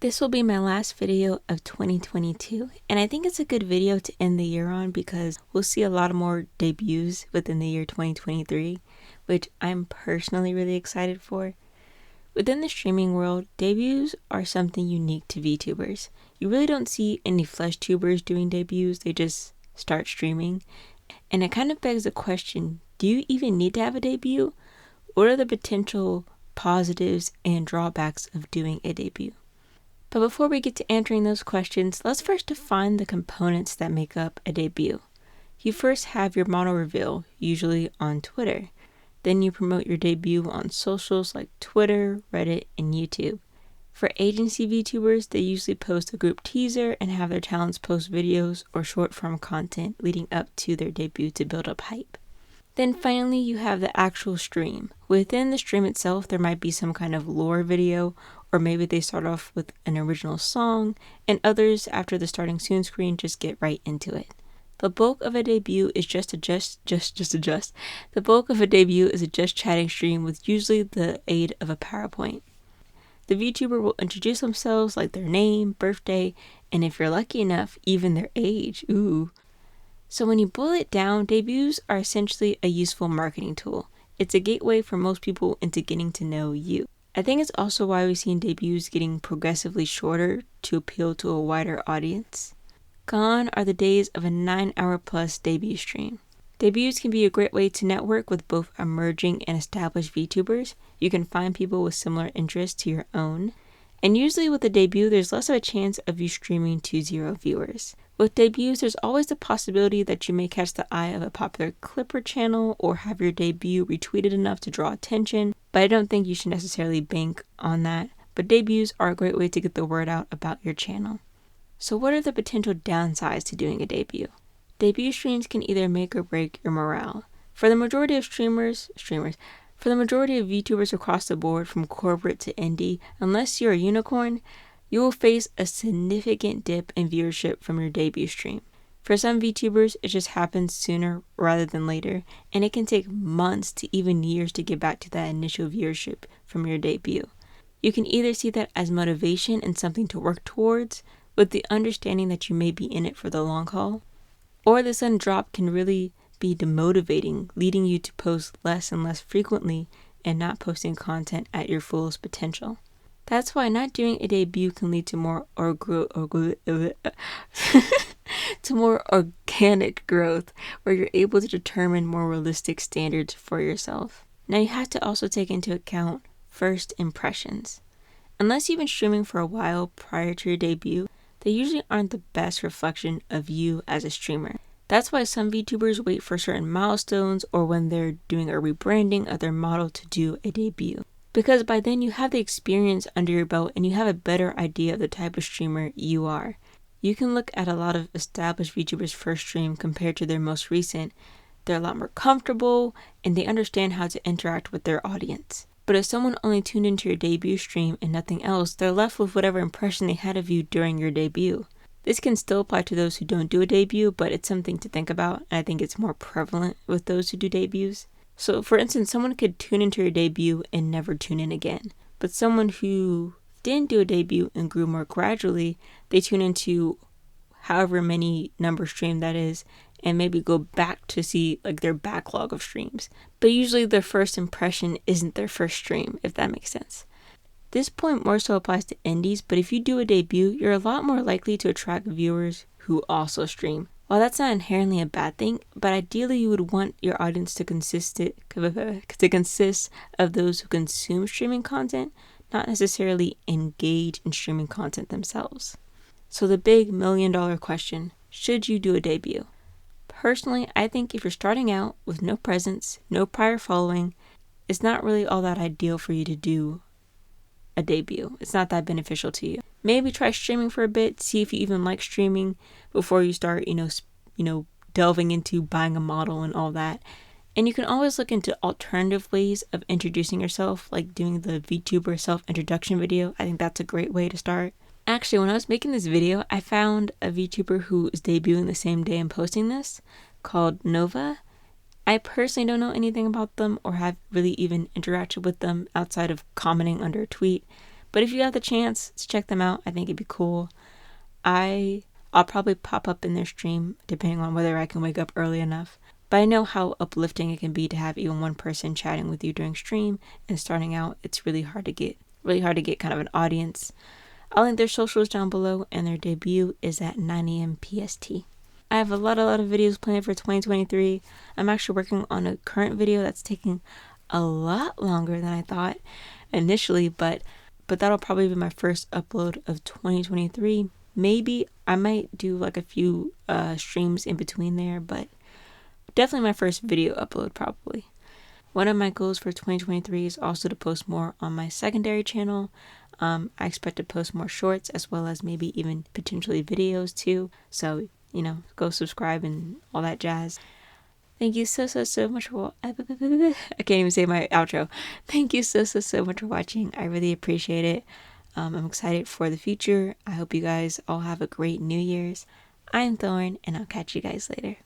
This will be my last video of 2022, and I think it's a good video to end the year on because we'll see a lot more debuts within the year 2023, which I'm personally really excited for. Within the streaming world, debuts are something unique to VTubers. You really don't see any flesh tubers doing debuts, they just start streaming. And it kind of begs the question, do you even need to have a debut? What are the potential positives and drawbacks of doing a debut? But before we get to answering those questions, let's first define the components that make up a debut. You first have your model reveal, usually on Twitter. Then you promote your debut on socials like Twitter, Reddit, and YouTube. For agency VTubers, they usually post a group teaser and have their talents post videos or short-form content leading up to their debut to build up hype. Then finally, you have the actual stream. Within the stream itself, there might be some kind of lore video, or maybe they start off with an original song, and others, after the starting soon screen, just get right into it. The bulk of a debut is The bulk of a debut is a just chatting stream with usually the aid of a PowerPoint. The VTuber will introduce themselves, like their name, birthday, and if you're lucky enough, even their age. Ooh. So when you boil it down, debuts are essentially a useful marketing tool. It's a gateway for most people into getting to know you. I think it's also why we've seen debuts getting progressively shorter to appeal to a wider audience. Gone are the days of a 9-hour plus debut stream. Debuts can be a great way to network with both emerging and established VTubers. You can find people with similar interests to your own. And usually with a debut, there's less of a chance of you streaming to 0 viewers. With debuts, there's always the possibility that you may catch the eye of a popular Clipper channel or have your debut retweeted enough to draw attention, but I don't think you should necessarily bank on that. But debuts are a great way to get the word out about your channel. So what are the potential downsides to doing a debut? Debut streams can either make or break your morale. For the majority of For the majority of VTubers across the board, from corporate to indie, unless you're a unicorn, you will face a significant dip in viewership from your debut stream. For some VTubers, it just happens sooner rather than later, and it can take months to even years to get back to that initial viewership from your debut. You can either see that as motivation and something to work towards, with the understanding that you may be in it for the long haul, or the sudden drop can really be demotivating, leading you to post less and less frequently and not posting content at your fullest potential. That's why not doing a debut can lead to more organic growth, where you're able to determine more realistic standards for yourself. Now you have to also take into account first impressions. Unless you've been streaming for a while prior to your debut, they usually aren't the best reflection of you as a streamer. That's why some VTubers wait for certain milestones or when they're doing a rebranding of their model to do a debut. Because by then you have the experience under your belt and you have a better idea of the type of streamer you are. You can look at a lot of established VTubers' first stream compared to their most recent. They're a lot more comfortable and they understand how to interact with their audience. But if someone only tuned into your debut stream and nothing else, they're left with whatever impression they had of you during your debut. This can still apply to those who don't do a debut, but it's something to think about, and I think it's more prevalent with those who do debuts. So for instance, someone could tune into your debut and never tune in again. But someone who didn't do a debut and grew more gradually, they tune into however many number stream that is, and maybe go back to see like their backlog of streams. But usually their first impression isn't their first stream, if that makes sense. This point more so applies to indies, but if you do a debut, you're a lot more likely to attract viewers who also stream. While that's not inherently a bad thing, but ideally you would want your audience to consist of those who consume streaming content, not necessarily engage in streaming content themselves. So the big $1 million question, should you do a debut? Personally, I think if you're starting out with no presence, no prior following, it's not really all that ideal for you to do a debut. It's not that beneficial to you. Maybe try streaming for a bit, see if you even like streaming before you start, delving into buying a model and all that. And you can always look into alternative ways of introducing yourself, like doing the VTuber self-introduction video. I think that's a great way to start. Actually, when I was making this video, I found a VTuber who is debuting the same day I'm posting this, called Nouveau. I personally don't know anything about them or have really even interacted with them outside of commenting under a tweet, But if you have the chance to check them out, I think it'd be cool. I'll probably pop up in their stream depending on whether I can wake up early enough. But I know how uplifting it can be to have even one person chatting with you during stream, and starting out, it's really hard to get kind of an audience. I'll link their socials down below, and their debut is at 9 a.m. PST. I have a lot of videos planned for 2023. I'm actually working on a current video that's taking a lot longer than I thought initially, but that'll probably be my first upload of 2023. Maybe I might do like a few streams in between there, but definitely my first video upload probably. One of my goals for 2023 is also to post more on my secondary channel. I expect to post more shorts as well as maybe even potentially videos too. So, go subscribe and all that jazz. Thank you so much for I can't even say my outro. Thank you so much for watching. I really appreciate it. I'm excited for the future. I hope you guys all have a great New Year's. I'm Thorn, and I'll catch you guys later.